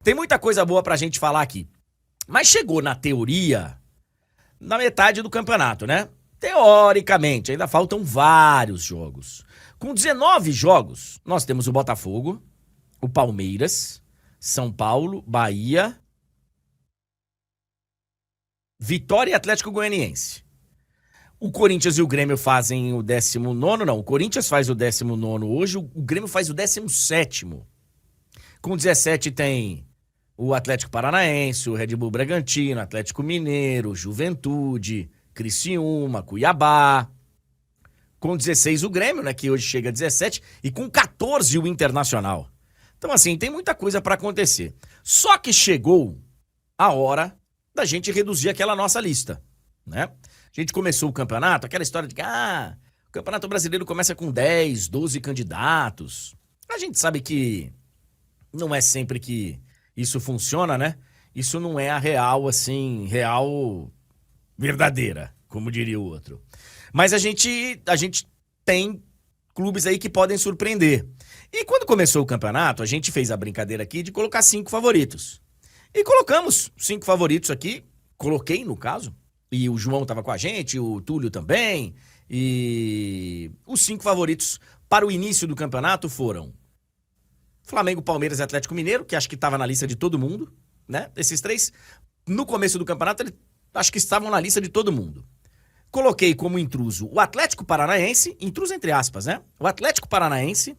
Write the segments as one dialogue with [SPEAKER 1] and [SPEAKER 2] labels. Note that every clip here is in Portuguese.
[SPEAKER 1] Tem muita coisa boa pra gente falar aqui. Mas chegou na teoria, na metade do campeonato, né? Teoricamente, ainda faltam vários jogos. Com 19 jogos, nós temos o Botafogo, o Palmeiras, São Paulo, Bahia, Vitória e Atlético Goianiense. O Corinthians e o Grêmio fazem o 19º, não. O Corinthians faz o 19º hoje, o Grêmio faz o 17º. Com 17 tem o Atlético Paranaense, o Red Bull Bragantino, Atlético Mineiro, Juventude, Criciúma, Cuiabá. Com 16 o Grêmio, né, que hoje chega a 17, e com 14 o Internacional. Então, assim, tem muita coisa pra acontecer. Só que chegou a hora da gente reduzir aquela nossa lista, né? A gente começou o campeonato, aquela história de que, o Campeonato Brasileiro começa com 10, 12 candidatos. A gente sabe que não é sempre que isso funciona, né? Isso não é a real, assim, real verdadeira, como diria o outro. Mas a gente tem clubes aí que podem surpreender. E quando começou o campeonato, a gente fez a brincadeira aqui de colocar 5 favoritos. E colocamos 5 favoritos aqui, coloquei no caso, e o João tava com a gente, o Túlio também, e os 5 favoritos para o início do campeonato foram Flamengo, Palmeiras e Atlético Mineiro, que acho que estava na lista de todo mundo, né? Esses 3, no começo do campeonato, acho que estavam na lista de todo mundo. Coloquei como intruso o Atlético Paranaense, intruso entre aspas, né? O Atlético Paranaense,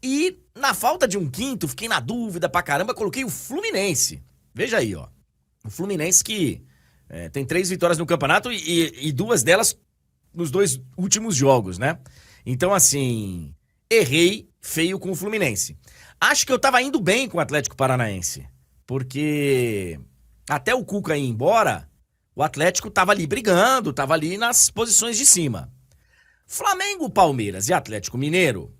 [SPEAKER 1] e na falta de um quinto, fiquei na dúvida pra caramba, coloquei o Fluminense. Veja aí, ó. O Fluminense que tem 3 vitórias no campeonato e 2 delas nos 2 últimos jogos, né? Então, assim, errei feio com o Fluminense. Acho que eu tava indo bem com o Atlético Paranaense, porque até o Cuca ir embora, o Atlético tava ali brigando, tava ali nas posições de cima. Flamengo, Palmeiras e Atlético Mineiro,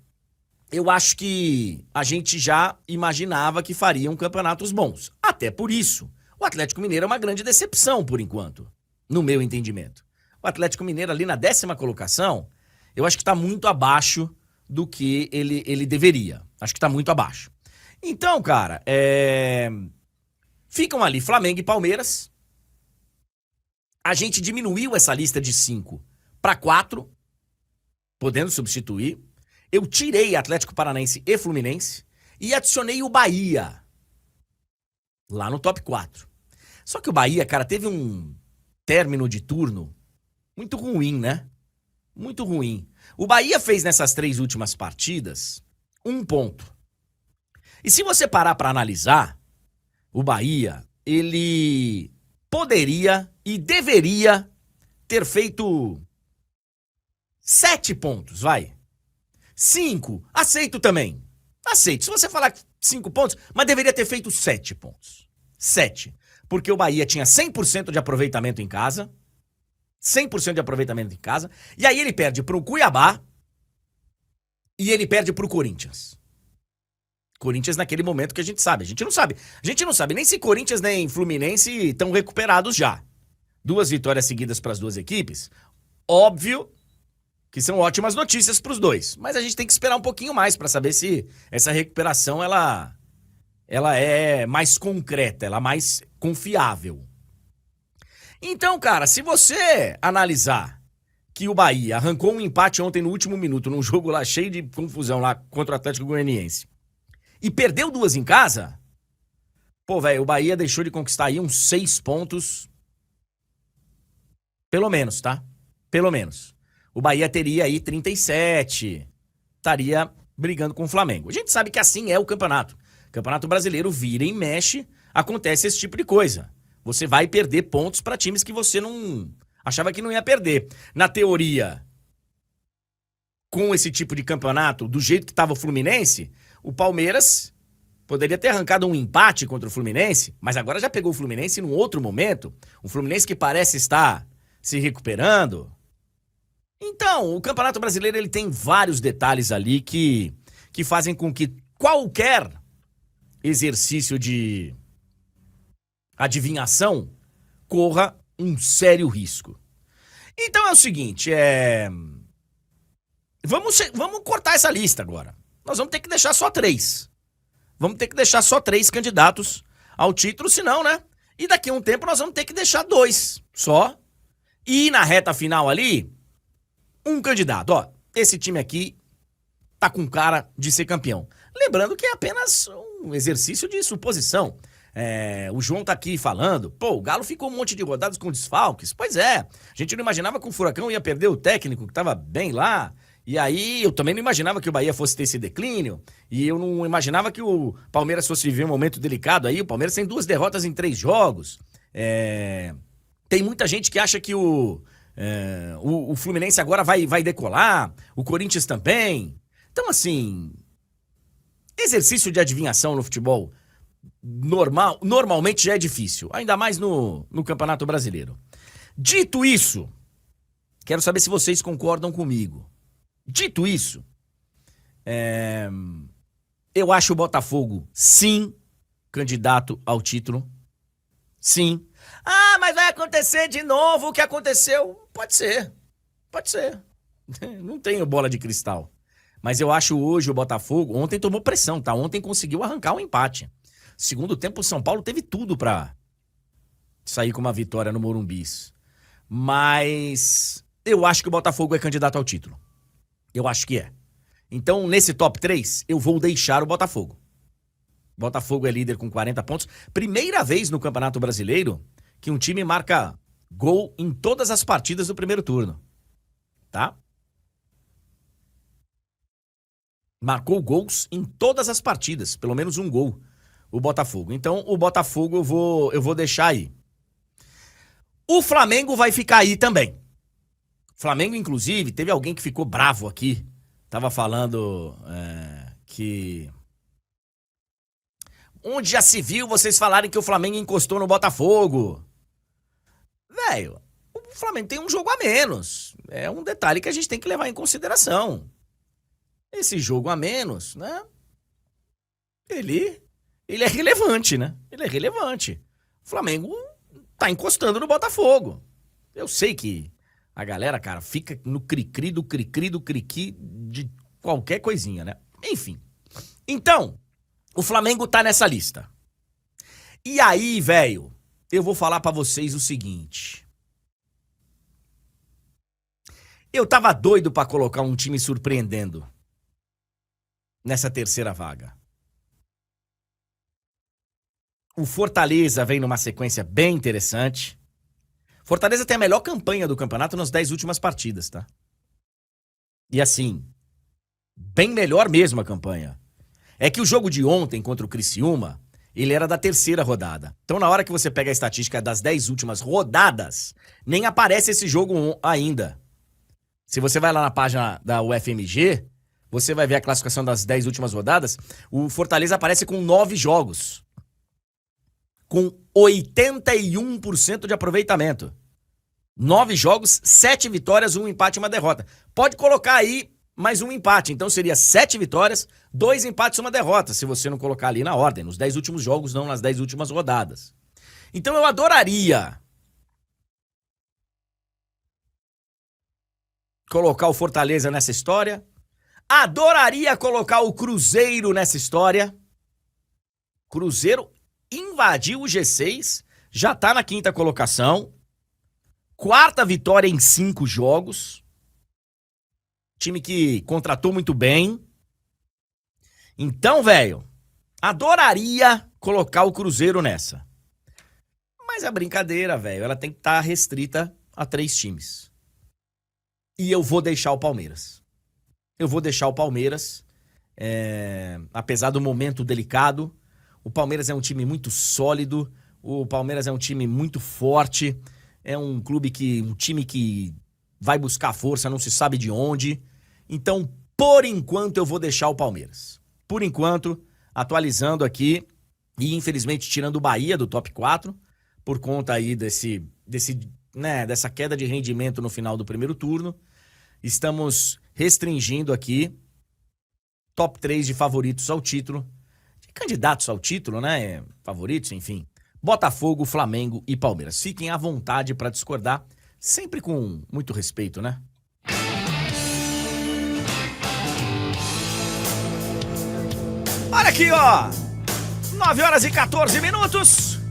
[SPEAKER 1] eu acho que a gente já imaginava que fariam campeonatos bons. Até por isso, o Atlético Mineiro é uma grande decepção, por enquanto, no meu entendimento. O Atlético Mineiro ali na 10ª colocação, eu acho que tá muito abaixo do que ele deveria. Acho que tá muito abaixo. Então, cara, ficam ali Flamengo e Palmeiras. A gente diminuiu essa lista de 5 para 4, podendo substituir. Eu tirei Atlético Paranaense e Fluminense e adicionei o Bahia lá no top 4. Só que o Bahia, cara, teve um término de turno muito ruim, né? Muito ruim. O Bahia fez nessas 3 últimas partidas 1 ponto. E se você parar pra analisar, o Bahia, ele poderia e deveria ter feito 7 pontos, vai. 5, aceito também. Aceito. Se você falar 5 pontos, mas deveria ter feito 7 pontos. 7. Porque o Bahia tinha 100% de aproveitamento em casa. 100% de aproveitamento em casa. E aí ele perde pro Cuiabá e ele perde pro Corinthians. Corinthians naquele momento que a gente sabe. A gente não sabe nem se Corinthians nem Fluminense estão recuperados já. 2 vitórias seguidas para as 2 equipes. Óbvio que são ótimas notícias para os 2. Mas a gente tem que esperar um pouquinho mais para saber se essa recuperação ela é mais concreta, ela é mais confiável. Então, cara, se você analisar que o Bahia arrancou um empate ontem no último minuto, num jogo lá cheio de confusão lá contra o Atlético Goianiense, e perdeu 2 em casa, pô, velho, o Bahia deixou de conquistar aí uns 6 pontos, pelo menos, tá? Pelo menos. O Bahia teria aí 37, estaria brigando com o Flamengo. A gente sabe que assim é o campeonato. O Campeonato Brasileiro vira e mexe, acontece esse tipo de coisa. Você vai perder pontos para times que você não achava que não ia perder. Na teoria, com esse tipo de campeonato, do jeito que estava o Fluminense, o Palmeiras poderia ter arrancado um empate contra o Fluminense, mas agora já pegou o Fluminense num outro momento. Um Fluminense que parece estar se recuperando. Então, o Campeonato Brasileiro ele tem vários detalhes ali que fazem com que qualquer exercício de adivinhação corra um sério risco. Então é o seguinte, vamos cortar essa lista agora. Nós vamos ter que deixar só 3. Vamos ter que deixar só 3 candidatos ao título, senão, né? E daqui a um tempo nós vamos ter que deixar 2 só. E na reta final ali, um candidato. Ó, esse time aqui tá com cara de ser campeão. Lembrando que é apenas um exercício de suposição. O João tá aqui falando, pô, o Galo ficou um monte de rodadas com desfalques. Pois é, a gente não imaginava que o Furacão ia perder o técnico que tava bem lá. E aí eu também não imaginava que o Bahia fosse ter esse declínio. E eu não imaginava que o Palmeiras fosse viver um momento delicado aí. O Palmeiras tem 2 derrotas em 3 jogos. Tem muita gente que acha que o Fluminense agora vai decolar. O Corinthians também. Então, assim, exercício de adivinhação no futebol normalmente já é difícil, ainda mais no Campeonato Brasileiro. Dito isso, quero saber se vocês concordam comigo. Dito isso, eu acho o Botafogo, sim, candidato ao título. Sim. Ah, mas vai acontecer de novo o que aconteceu? Pode ser. Pode ser. Não tenho bola de cristal. Mas eu acho hoje o Botafogo... Ontem tomou pressão, tá? Ontem conseguiu arrancar um empate. Segundo tempo, o São Paulo teve tudo pra sair com uma vitória no Morumbi. Mas eu acho que o Botafogo é candidato ao título. Eu acho que é. Então, nesse top 3, eu vou deixar o Botafogo. Botafogo é líder com 40 pontos. Primeira vez no Campeonato Brasileiro que um time marca gol em todas as partidas do primeiro turno. Tá? Marcou gols em todas as partidas. Pelo menos um gol. O Botafogo. Então, o Botafogo eu vou deixar aí. O Flamengo vai ficar aí também. Flamengo, inclusive, teve alguém que ficou bravo aqui. Tava falando que... Onde já se viu vocês falarem que o Flamengo encostou no Botafogo? Velho, o Flamengo tem um jogo a menos. É um detalhe que a gente tem que levar em consideração. Esse jogo a menos, né? Ele é relevante, né? Ele é relevante. O Flamengo tá encostando no Botafogo. Eu sei que a galera, cara, fica no cri-cri do cri-cri do cri-cri de qualquer coisinha, né? Enfim. Então, o Flamengo tá nessa lista. E aí, velho, eu vou falar pra vocês o seguinte. Eu tava doido pra colocar um time surpreendendo nessa terceira vaga. O Fortaleza vem numa sequência bem interessante. Fortaleza tem a melhor campanha do campeonato nas 10 últimas partidas, tá? E assim, bem melhor mesmo a campanha. É que o jogo de ontem contra o Criciúma, ele era da terceira rodada. Então, na hora que você pega a estatística das 10 últimas rodadas, nem aparece esse jogo ainda. Se você vai lá na página da UFMG, você vai ver a classificação das 10 últimas rodadas, o Fortaleza aparece com 9 jogos. Com 81% de aproveitamento. 9 jogos, 7 vitórias, 1 empate e 1 derrota. Pode colocar aí mais um empate. Então seria 7 vitórias, 2 empates e 1 derrota, se você não colocar ali na ordem. Nos 10 últimos jogos, não nas 10 últimas rodadas. Então eu adoraria colocar o Fortaleza nessa história. Adoraria colocar o Cruzeiro nessa história. Cruzeiro invadiu o G6, já tá na 5ª colocação. 4ª vitória em 5 jogos. Time que contratou muito bem. Então, velho, adoraria colocar o Cruzeiro nessa. Mas a brincadeira, velho, ela tem que estar restrita a 3 times. E eu vou deixar o Palmeiras. Eu vou deixar o Palmeiras, apesar do momento delicado. O Palmeiras é um time muito sólido. O Palmeiras é um time muito forte. É um time que vai buscar força, não se sabe de onde. Então, por enquanto, eu vou deixar o Palmeiras. Por enquanto, atualizando aqui e, infelizmente, tirando o Bahia do top 4, por conta aí dessa queda de rendimento no final do primeiro turno. Estamos restringindo aqui top 3 de favoritos ao título. De candidatos ao título, né? Favoritos, enfim. Botafogo, Flamengo e Palmeiras. Fiquem à vontade para discordar, sempre com muito respeito, né? Olha aqui, ó! 9 horas e 14 minutos.